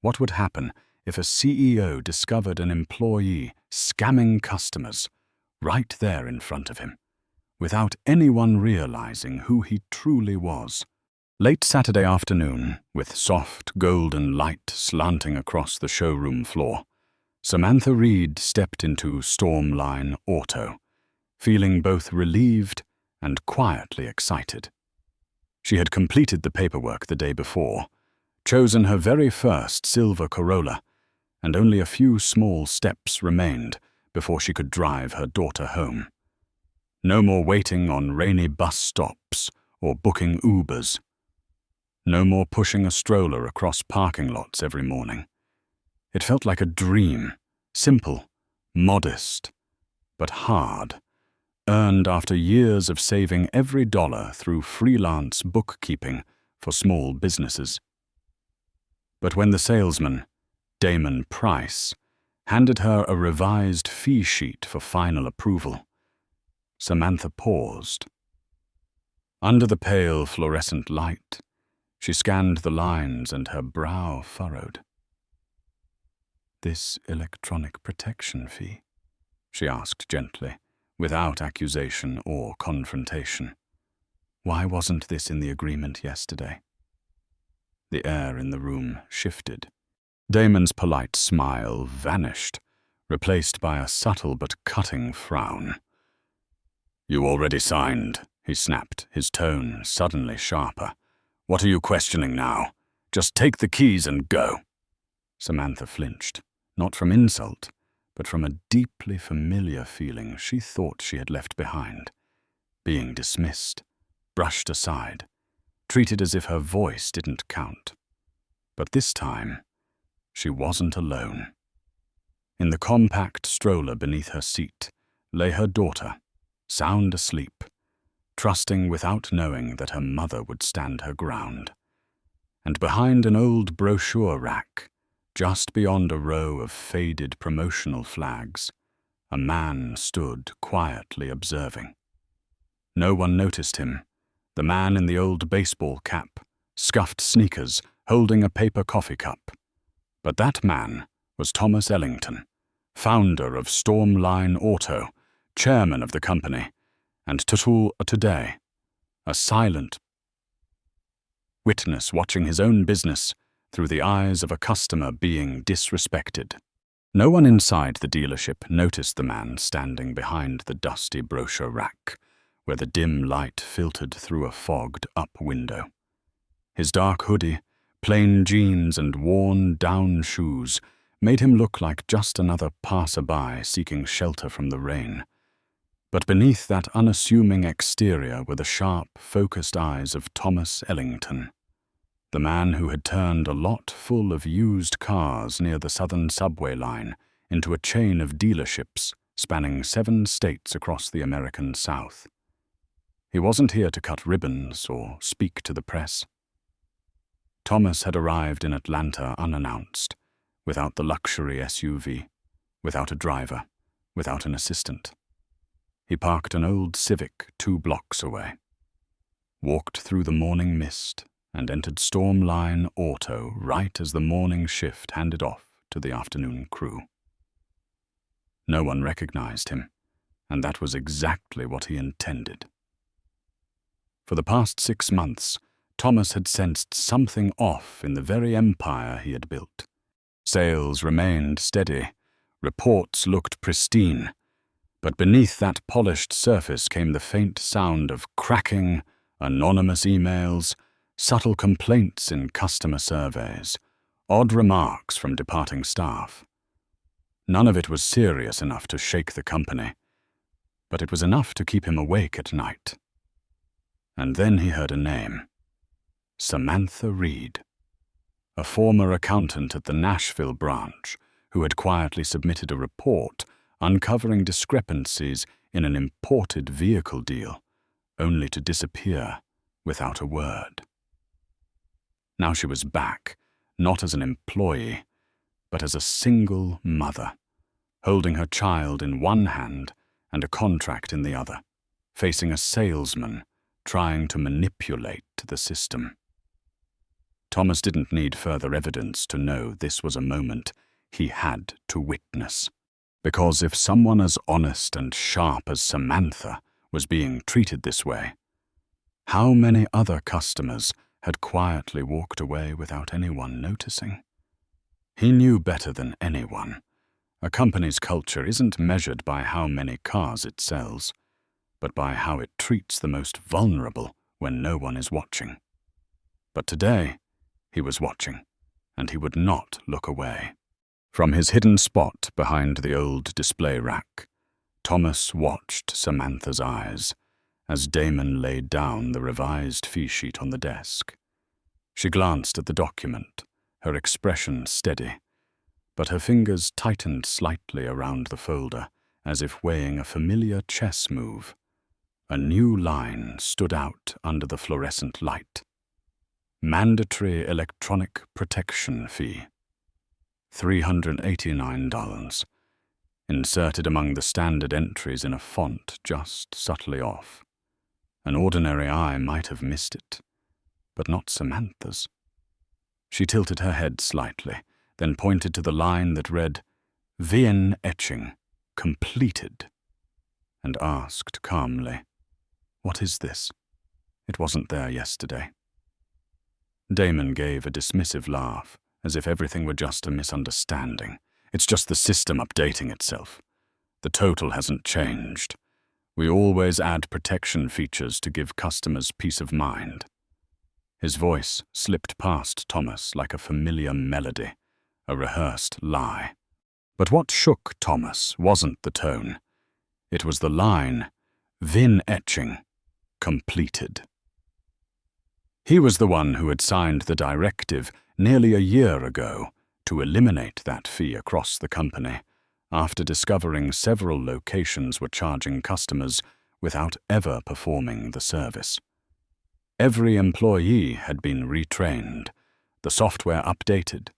What would happen if a CEO discovered an employee scamming customers right there in front of him, without anyone realizing who he truly was? Late Saturday afternoon, with soft golden light slanting across the showroom floor, Samantha Reed stepped into Stormline Auto, feeling both relieved and quietly excited. She had completed the paperwork the day before, chosen her very first silver Corolla, and only a few small steps remained before she could drive her daughter home. No more waiting on rainy bus stops or booking Ubers. No more pushing a stroller across parking lots every morning. It felt like a dream, simple, modest, but hard, earned after years of saving every dollar through freelance bookkeeping for small businesses. But when the salesman, Damon Price, handed her a revised fee sheet for final approval, Samantha paused. Under the pale fluorescent light, she scanned the lines and her brow furrowed. "This electronic protection fee?" she asked gently, without accusation or confrontation. "Why wasn't this in the agreement yesterday?" The air in the room shifted. Damon's polite smile vanished, replaced by a subtle but cutting frown. "You already signed," he snapped, his tone suddenly sharper. "What are you questioning now? Just take the keys and go." Samantha flinched, not from insult, but from a deeply familiar feeling she thought she had left behind. Being dismissed, brushed aside, treated as if her voice didn't count. But this time, she wasn't alone. In the compact stroller beneath her seat lay her daughter, sound asleep, trusting without knowing that her mother would stand her ground. And behind an old brochure rack, just beyond a row of faded promotional flags, a man stood quietly observing. No one noticed him, the man in the old baseball cap, scuffed sneakers, holding a paper coffee cup. But that man was Thomas Ellington, founder of Stormline Auto, chairman of the company, and today, a silent witness watching his own business through the eyes of a customer being disrespected. No one inside the dealership noticed the man standing behind the dusty brochure rack, where the dim light filtered through a fogged-up window. His dark hoodie, plain jeans, and worn-down shoes made him look like just another passerby seeking shelter from the rain. But beneath that unassuming exterior were the sharp, focused eyes of Thomas Ellington, the man who had turned a lot full of used cars near the Southern Subway line into a chain of dealerships spanning 7 states across the American South. He wasn't here to cut ribbons or speak to the press. Thomas had arrived in Atlanta unannounced, without the luxury SUV, without a driver, without an assistant. He parked an old Civic 2 blocks away, walked through the morning mist, and entered Stormline Auto right as the morning shift handed off to the afternoon crew. No one recognized him, and that was exactly what he intended. For the past 6 months, Thomas had sensed something off in the very empire he had built. Sales remained steady, reports looked pristine, but beneath that polished surface came the faint sound of cracking, anonymous emails, subtle complaints in customer surveys, odd remarks from departing staff. None of it was serious enough to shake the company, but it was enough to keep him awake at night. And then he heard a name. Samantha Reed, a former accountant at the Nashville branch who had quietly submitted a report uncovering discrepancies in an imported vehicle deal, only to disappear without a word. Now she was back, not as an employee, but as a single mother, holding her child in one hand and a contract in the other, facing a salesman trying to manipulate the system. Thomas didn't need further evidence to know this was a moment he had to witness. Because if someone as honest and sharp as Samantha was being treated this way, how many other customers had quietly walked away without anyone noticing? He knew better than anyone. A company's culture isn't measured by how many cars it sells, but by how it treats the most vulnerable when no one is watching. But today, he was watching, and he would not look away. From his hidden spot behind the old display rack, Thomas watched Samantha's eyes as Damon laid down the revised fee sheet on the desk. She glanced at the document, her expression steady, but her fingers tightened slightly around the folder as if weighing a familiar chess move. A new line stood out under the fluorescent light. Mandatory electronic protection fee. $389, inserted among the standard entries in a font just subtly off. An ordinary eye might have missed it, but not Samantha's. She tilted her head slightly, then pointed to the line that read, "VN etching, completed," and asked calmly, "What is this? It wasn't there yesterday." Damon gave a dismissive laugh, as if everything were just a misunderstanding. "It's just the system updating itself. The total hasn't changed. We always add protection features to give customers peace of mind." His voice slipped past Thomas like a familiar melody, a rehearsed lie. But what shook Thomas wasn't the tone. It was the line, "VIN etching, completed." He was the one who had signed the directive nearly a year ago to eliminate that fee across the company, after discovering several locations were charging customers without ever performing the service. Every employee had been retrained, the software updated,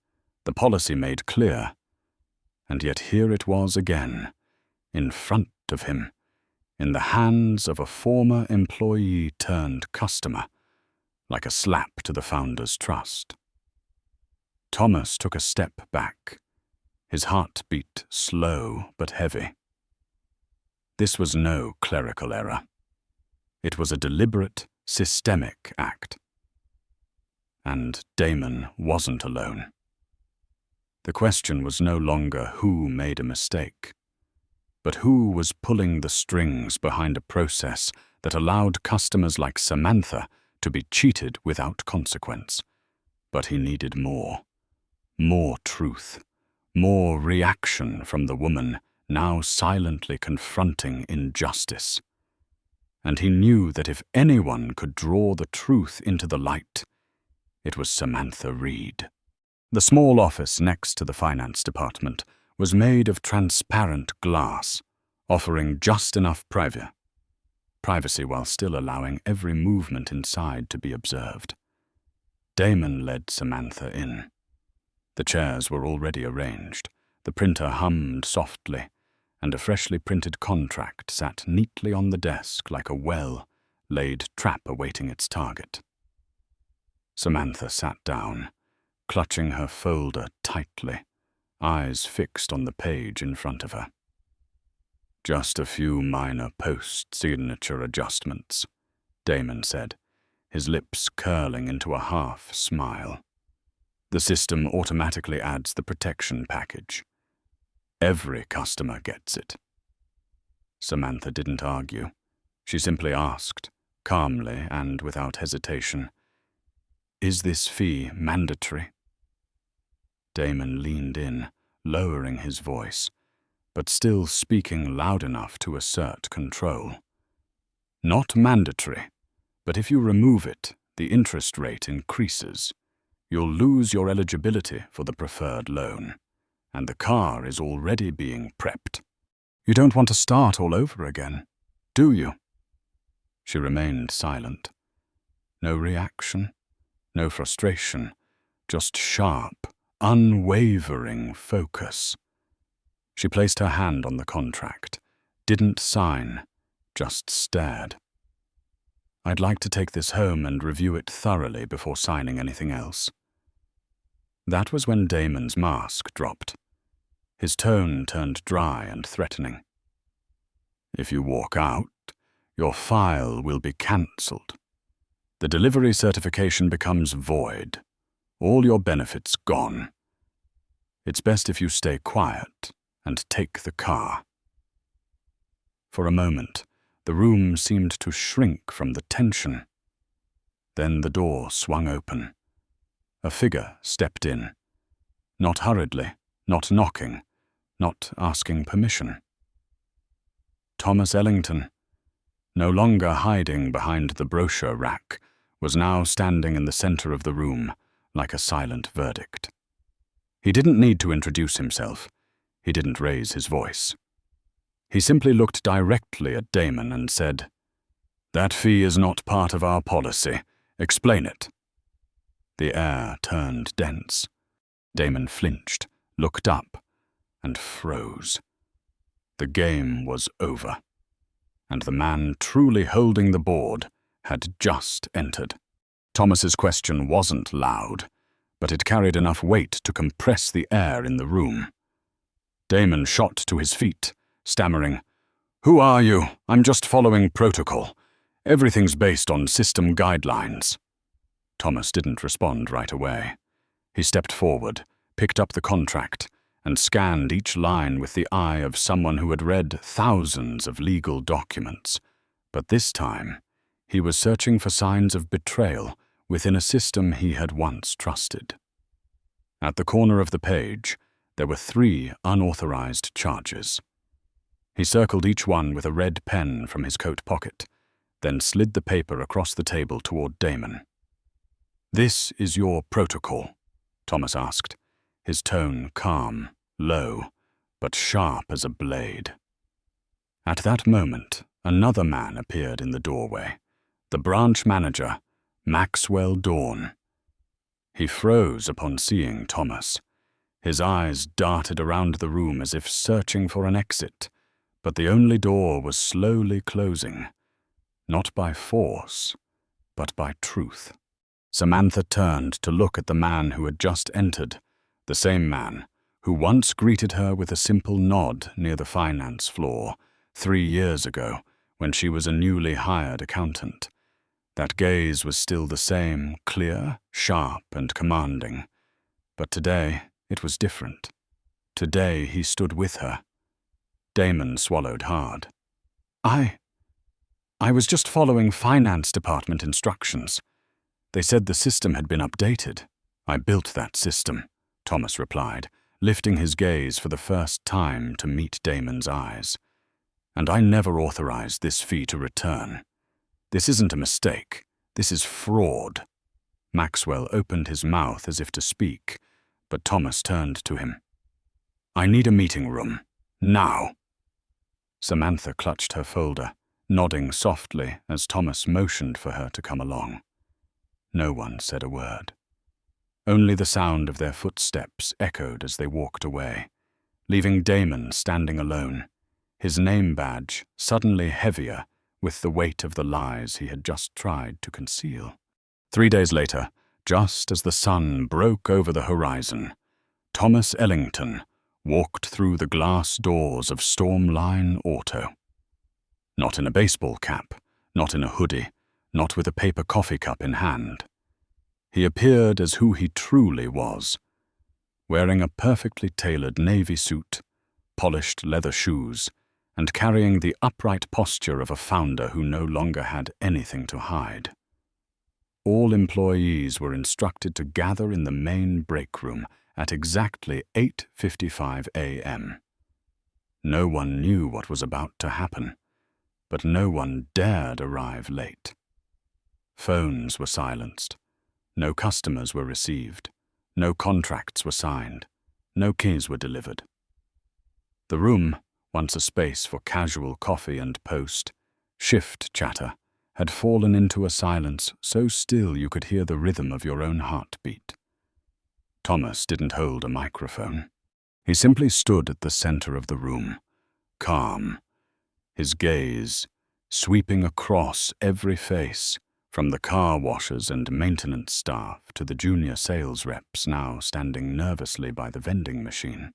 the policy made clear, and yet here it was again, in front of him, in the hands of a former employee turned customer, like a slap to the founder's trust. Thomas took a step back, his heart beat slow but heavy. This was no clerical error. It was a deliberate, systemic act. And Damon wasn't alone. The question was no longer who made a mistake, but who was pulling the strings behind a process that allowed customers like Samantha to be cheated without consequence. But he needed more truth, more reaction from the woman now silently confronting injustice. And he knew that if anyone could draw the truth into the light, it was Samantha Reed. The small office next to the finance department was made of transparent glass, offering just enough privacy while still allowing every movement inside to be observed. Damon led Samantha in. The chairs were already arranged, the printer hummed softly, and a freshly printed contract sat neatly on the desk like a well-laid trap awaiting its target. Samantha sat down, clutching her folder tightly, eyes fixed on the page in front of her. "Just a few minor post-signature adjustments," Damon said, his lips curling into a half-smile. "The system automatically adds the protection package. Every customer gets it." Samantha didn't argue. She simply asked, calmly and without hesitation, "Is this fee mandatory?" Damon leaned in, lowering his voice, but still speaking loud enough to assert control. "Not mandatory, but if you remove it, the interest rate increases. You'll lose your eligibility for the preferred loan, and the car is already being prepped. You don't want to start all over again, do you?" She remained silent. No reaction, no frustration, just sharp, unwavering focus. She placed her hand on the contract, didn't sign, just stared. "I'd like to take this home and review it thoroughly before signing anything else," That was when Damon's mask dropped. His tone turned dry and threatening. "If you walk out, your file will be cancelled. The delivery certification becomes void. All your benefits gone. It's best if you stay quiet and take the car." For a moment, the room seemed to shrink from the tension. Then the door swung open. A figure stepped in. Not hurriedly, not knocking, not asking permission. Thomas Ellington, no longer hiding behind the brochure rack, was now standing in the center of the room like a silent verdict. He didn't need to introduce himself. He didn't raise his voice. He simply looked directly at Damon and said, "That fee is not part of our policy. Explain it." The air turned dense. Damon flinched, looked up, and froze. The game was over, and the man truly holding the board had just entered. Thomas's question wasn't loud, but it carried enough weight to compress the air in the room. Damon shot to his feet, stammering, "Who are you? I'm just following protocol. Everything's based on system guidelines." Thomas didn't respond right away. He stepped forward, picked up the contract, and scanned each line with the eye of someone who had read thousands of legal documents. But this time, he was searching for signs of betrayal within a system he had once trusted. At the corner of the page, there were 3 unauthorized charges. He circled each one with a red pen from his coat pocket, then slid the paper across the table toward Damon. "This is your protocol?" Thomas asked, his tone calm, low, but sharp as a blade. At that moment, another man appeared in the doorway, the branch manager, Maxwell Dawn. He froze upon seeing Thomas. His eyes darted around the room as if searching for an exit, but the only door was slowly closing, not by force, but by truth. Samantha turned to look at the man who had just entered, the same man who once greeted her with a simple nod near the finance floor 3 years ago when she was a newly hired accountant. That gaze was still the same, clear, sharp, and commanding. But today, it was different. Today, he stood with her. Damon swallowed hard. I was just following finance department instructions. They said the system had been updated. I built that system, Thomas replied, lifting his gaze for the first time to meet Damon's eyes. And I never authorized this fee to return. This isn't a mistake. This is fraud. Maxwell opened his mouth as if to speak, but Thomas turned to him. I need a meeting room. Now. Samantha clutched her folder, nodding softly as Thomas motioned for her to come along. No one said a word. Only the sound of their footsteps echoed as they walked away, leaving Damon standing alone, his name badge suddenly heavier with the weight of the lies he had just tried to conceal. 3 days later, just as the sun broke over the horizon, Thomas Ellington walked through the glass doors of Stormline Auto. Not in a baseball cap, not in a hoodie, not with a paper coffee cup in hand. He appeared as who he truly was, wearing a perfectly tailored navy suit, polished leather shoes, and carrying the upright posture of a founder who no longer had anything to hide. All employees were instructed to gather in the main break room at exactly 8:55 a.m. No one knew what was about to happen, but no one dared arrive late. Phones were silenced. No customers were received. No contracts were signed. No keys were delivered. The room, once a space for casual coffee and post-shift chatter, had fallen into a silence so still you could hear the rhythm of your own heartbeat. Thomas didn't hold a microphone. He simply stood at the center of the room, calm, his gaze sweeping across every face from the car washers and maintenance staff to the junior sales reps now standing nervously by the vending machine.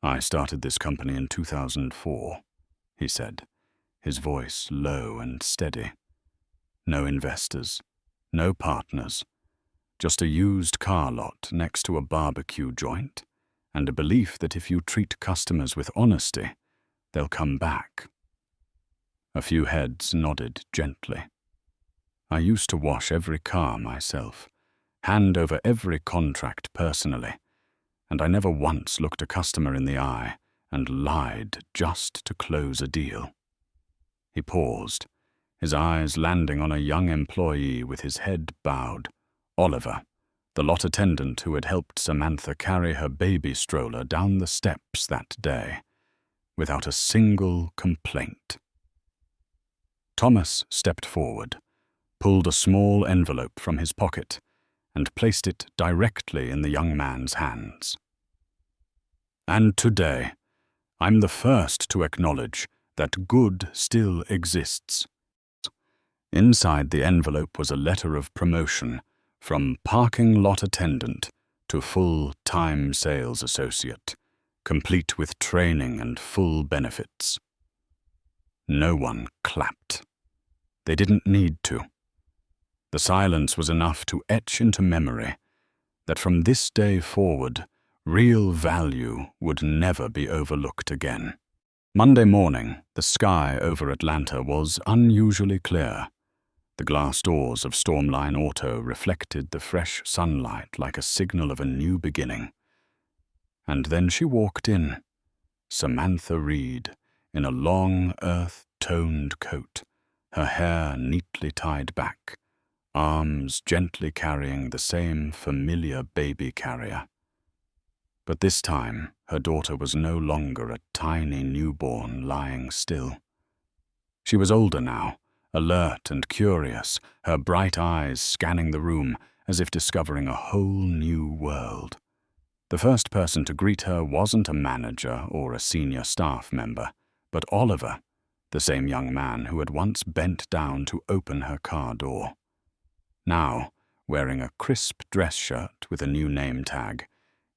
"I started this company in 2004, he said, his voice low and steady. No investors, no partners, just a used car lot next to a barbecue joint, and a belief that if you treat customers with honesty, they'll come back." A few heads nodded gently. "I used to wash every car myself, hand over every contract personally, and I never once looked a customer in the eye and lied just to close a deal." He paused, his eyes landing on a young employee with his head bowed, Oliver, the lot attendant who had helped Samantha carry her baby stroller down the steps that day, without a single complaint. Thomas stepped forward, pulled a small envelope from his pocket, and placed it directly in the young man's hands. "And today, I'm the first to acknowledge that good still exists." Inside the envelope was a letter of promotion from parking lot attendant to full-time sales associate, complete with training and full benefits. No one clapped. They didn't need to. The silence was enough to etch into memory that from this day forward, real value would never be overlooked again. Monday morning, the sky over Atlanta was unusually clear. The glass doors of Stormline Auto reflected the fresh sunlight like a signal of a new beginning. And then she walked in, Samantha Reed, in a long earth-toned coat, her hair neatly tied back, arms gently carrying the same familiar baby carrier. But this time, her daughter was no longer a tiny newborn lying still. She was older now, alert and curious, her bright eyes scanning the room as if discovering a whole new world. The first person to greet her wasn't a manager or a senior staff member, but Oliver, the same young man who had once bent down to open her car door. Now, wearing a crisp dress shirt with a new name tag,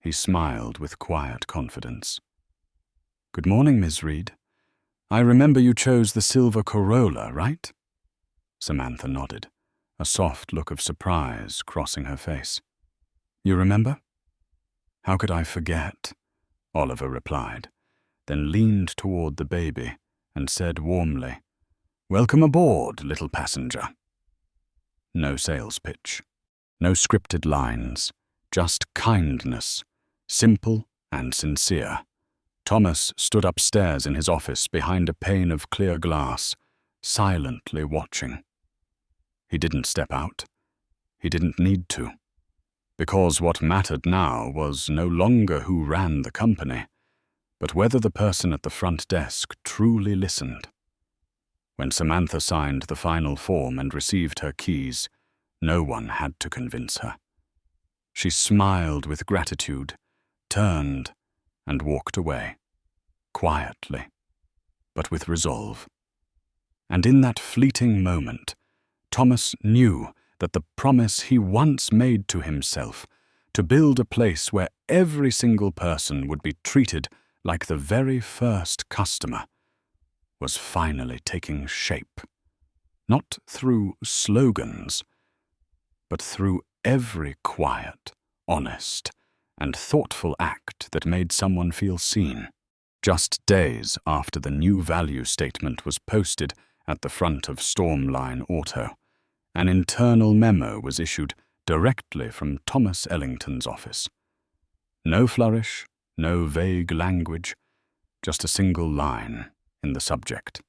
he smiled with quiet confidence. "Good morning, Ms. Reed. I remember you chose the silver Corolla, right?" Samantha nodded, a soft look of surprise crossing her face. "You remember?" "How could I forget?" Oliver replied, then leaned toward the baby and said warmly, "Welcome aboard, little passenger." No sales pitch, no scripted lines, just kindness, simple and sincere. Thomas stood upstairs in his office behind a pane of clear glass, silently watching. He didn't step out. He didn't need to. Because what mattered now was no longer who ran the company, but whether the person at the front desk truly listened. When Samantha signed the final form and received her keys, no one had to convince her. She smiled with gratitude, turned, and walked away, quietly, but with resolve. And in that fleeting moment, Thomas knew that the promise he once made to himself, to build a place where every single person would be treated like the very first customer, was finally taking shape, not through slogans, but through every quiet, honest, and thoughtful act that made someone feel seen. Just days after the new value statement was posted at the front of Stormline Auto, an internal memo was issued directly from Thomas Ellington's office. No flourish, no vague language, just a single line in the subject.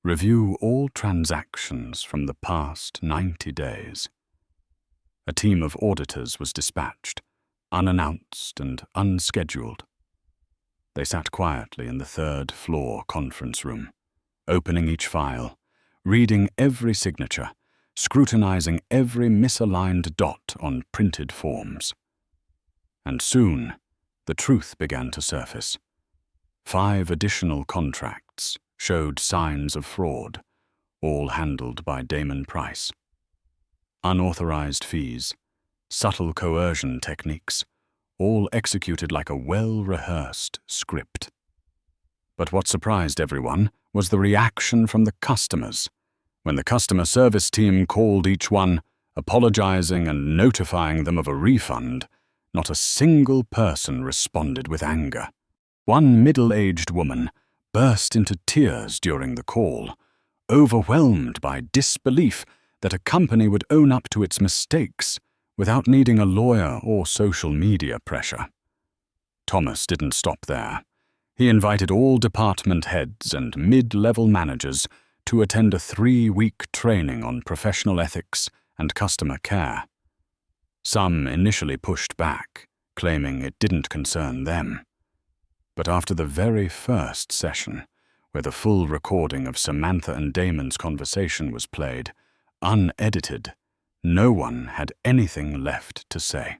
Review all transactions from the past 90 days. A team of auditors was dispatched, unannounced and unscheduled. They sat quietly in the third-floor conference room, opening each file, reading every signature, scrutinizing every misaligned dot on printed forms. And soon, the truth began to surface. 5 additional contracts showed signs of fraud, all handled by Damon Price. Unauthorized fees, subtle coercion techniques, all executed like a well-rehearsed script. But what surprised everyone was the reaction from the customers. When the customer service team called each one, apologizing and notifying them of a refund, not a single person responded with anger. One middle-aged woman burst into tears during the call, overwhelmed by disbelief that a company would own up to its mistakes without needing a lawyer or social media pressure. Thomas didn't stop there. He invited all department heads and mid-level managers to attend a 3-week training on professional ethics and customer care. Some initially pushed back, claiming it didn't concern them. But after the very first session, where the full recording of Samantha and Damon's conversation was played, unedited, no one had anything left to say.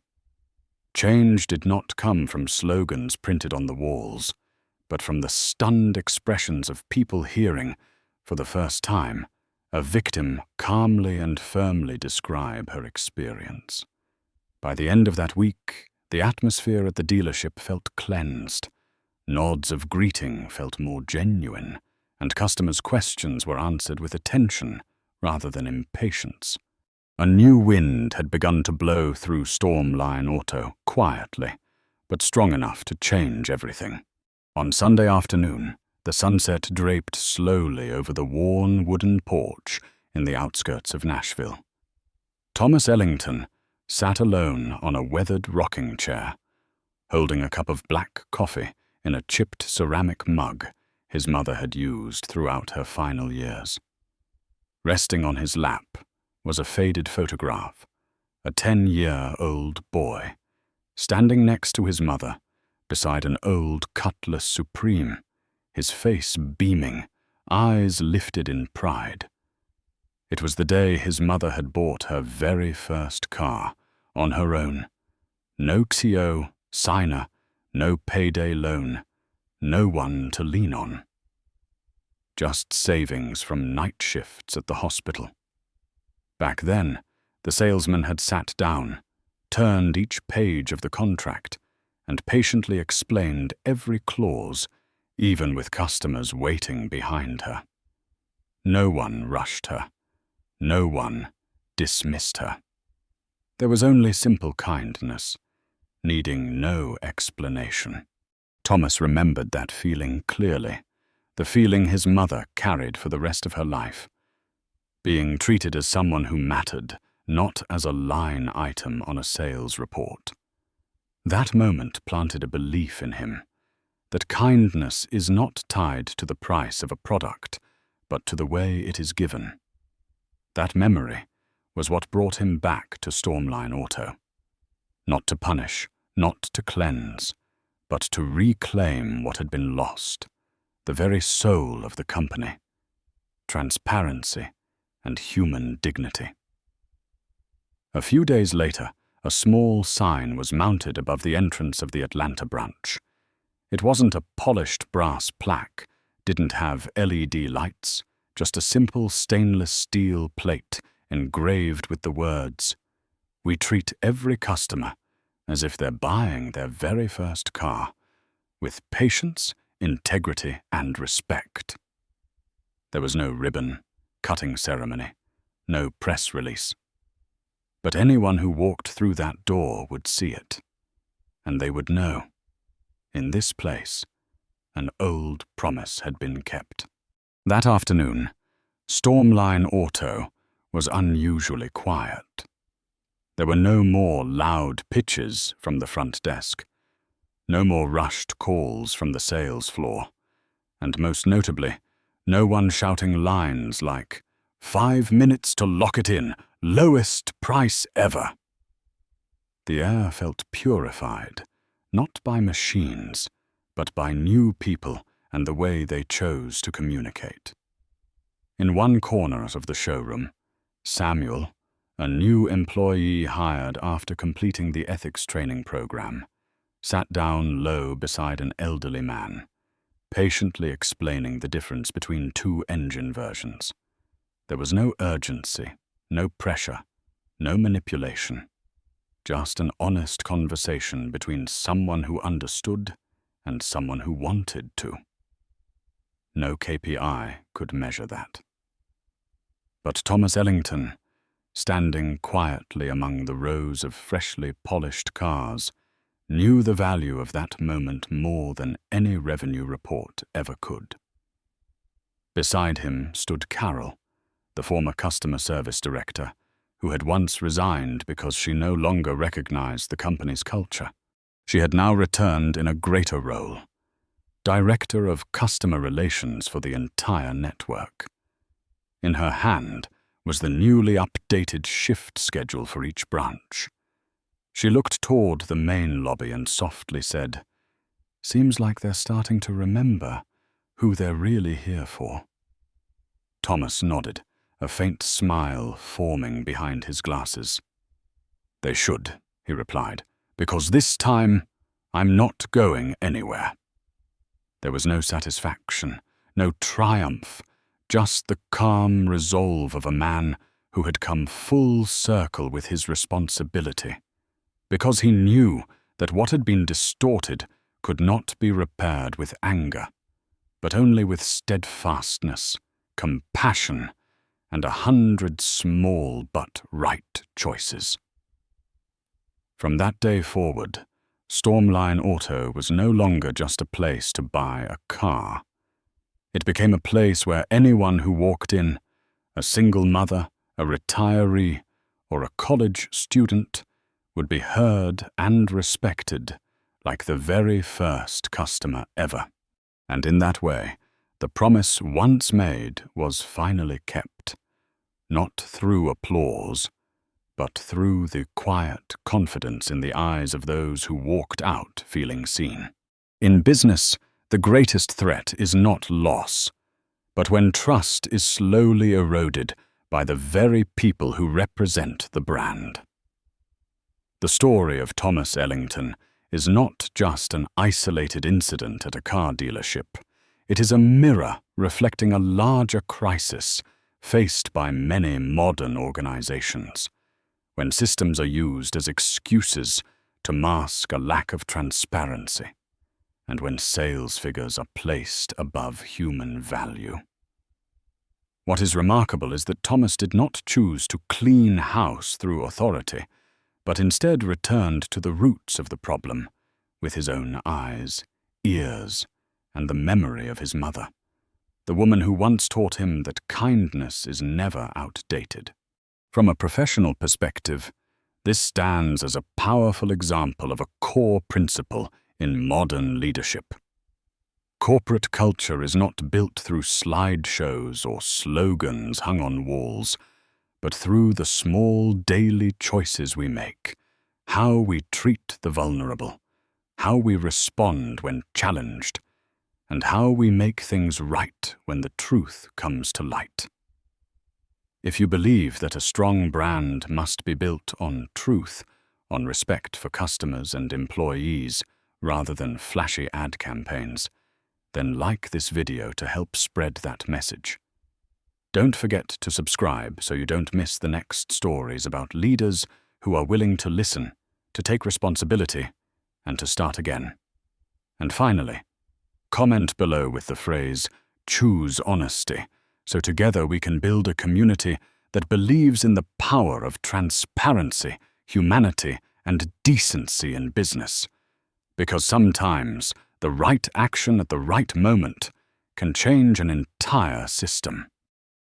Change did not come from slogans printed on the walls, but from the stunned expressions of people hearing, for the first time, a victim calmly and firmly describe her experience. By the end of that week, the atmosphere at the dealership felt cleansed. Nods of greeting felt more genuine, and customers' questions were answered with attention rather than impatience. A new wind had begun to blow through Stormline Auto, quietly, but strong enough to change everything. On Sunday afternoon, the sunset draped slowly over the worn wooden porch in the outskirts of Nashville. Thomas Ellington sat alone on a weathered rocking chair, holding a cup of black coffee in a chipped ceramic mug his mother had used throughout her final years. Resting on his lap was a faded photograph, a 10-year-old boy, standing next to his mother beside an old Cutlass Supreme, his face beaming, eyes lifted in pride. It was the day his mother had bought her very first car, on her own. No TO, signer, no payday loan, no one to lean on. Just savings from night shifts at the hospital. Back then, the salesman had sat down, turned each page of the contract, and patiently explained every clause, even with customers waiting behind her. No one rushed her. No one dismissed her. There was only simple kindness, needing no explanation. Thomas remembered that feeling clearly, the feeling his mother carried for the rest of her life. Being treated as someone who mattered, not as a line item on a sales report. That moment planted a belief in him, that kindness is not tied to the price of a product, but to the way it is given. That memory was what brought him back to Stormline Auto. Not to punish, not to cleanse, but to reclaim what had been lost, the very soul of the company, transparency and human dignity. A few days later, a small sign was mounted above the entrance of the Atlanta branch. It wasn't a polished brass plaque, didn't have LED lights, just a simple stainless steel plate engraved with the words, "We treat every customer as if they're buying their very first car, with patience, integrity, and respect." There was no ribbon, cutting ceremony, no press release. But anyone who walked through that door would see it, and they would know. In this place, an old promise had been kept. That afternoon, Stormline Auto was unusually quiet. There were no more loud pitches from the front desk, no more rushed calls from the sales floor, and most notably, no one shouting lines like, "5 minutes to lock it in, lowest price ever." The air felt purified, not by machines, but by new people and the way they chose to communicate. In one corner of the showroom, Samuel, a new employee hired after completing the ethics training program, sat down low beside an elderly man, patiently explaining the difference between 2 engine versions. There was no urgency, no pressure, no manipulation, just an honest conversation between someone who understood and someone who wanted to. No KPI could measure that. But Thomas Ellington, standing quietly among the rows of freshly polished cars, knew the value of that moment more than any revenue report ever could. Beside him stood Carol, the former customer service director, who had once resigned because she no longer recognized the company's culture. She had now returned in a greater role, Director of Customer Relations for the entire network. In her hand was the newly updated shift schedule for each branch. She looked toward the main lobby and softly said, "Seems like they're starting to remember who they're really here for." Thomas nodded, a faint smile forming behind his glasses. "They should," he replied, "because this time I'm not going anywhere." There was no satisfaction, no triumph, just the calm resolve of a man who had come full circle with his responsibility, because he knew that what had been distorted could not be repaired with anger, but only with steadfastness, compassion, and 100 small but right choices. From that day forward, Stormline Auto was no longer just a place to buy a car. It became a place where anyone who walked in, a single mother, a retiree, or a college student, would be heard and respected like the very first customer ever. And in that way, the promise once made was finally kept, not through applause, but through the quiet confidence in the eyes of those who walked out feeling seen. In business, the greatest threat is not loss, but when trust is slowly eroded by the very people who represent the brand. The story of Thomas Ellington is not just an isolated incident at a car dealership. It is a mirror reflecting a larger crisis faced by many modern organizations, when systems are used as excuses to mask a lack of transparency, and when sales figures are placed above human value. What is remarkable is that Thomas did not choose to clean house through authority, but instead returned to the roots of the problem with his own eyes, ears, and the memory of his mother, the woman who once taught him that kindness is never outdated. From a professional perspective, this stands as a powerful example of a core principle in modern leadership. Corporate culture is not built through slideshows or slogans hung on walls, but through the small daily choices we make, how we treat the vulnerable, how we respond when challenged, and how we make things right when the truth comes to light. If you believe that a strong brand must be built on truth, on respect for customers and employees, rather than flashy ad campaigns, then like this video to help spread that message. Don't forget to subscribe so you don't miss the next stories about leaders who are willing to listen, to take responsibility, and to start again. And finally, comment below with the phrase, "Choose honesty," so together we can build a community that believes in the power of transparency, humanity, and decency in business. Because sometimes the right action at the right moment can change an entire system.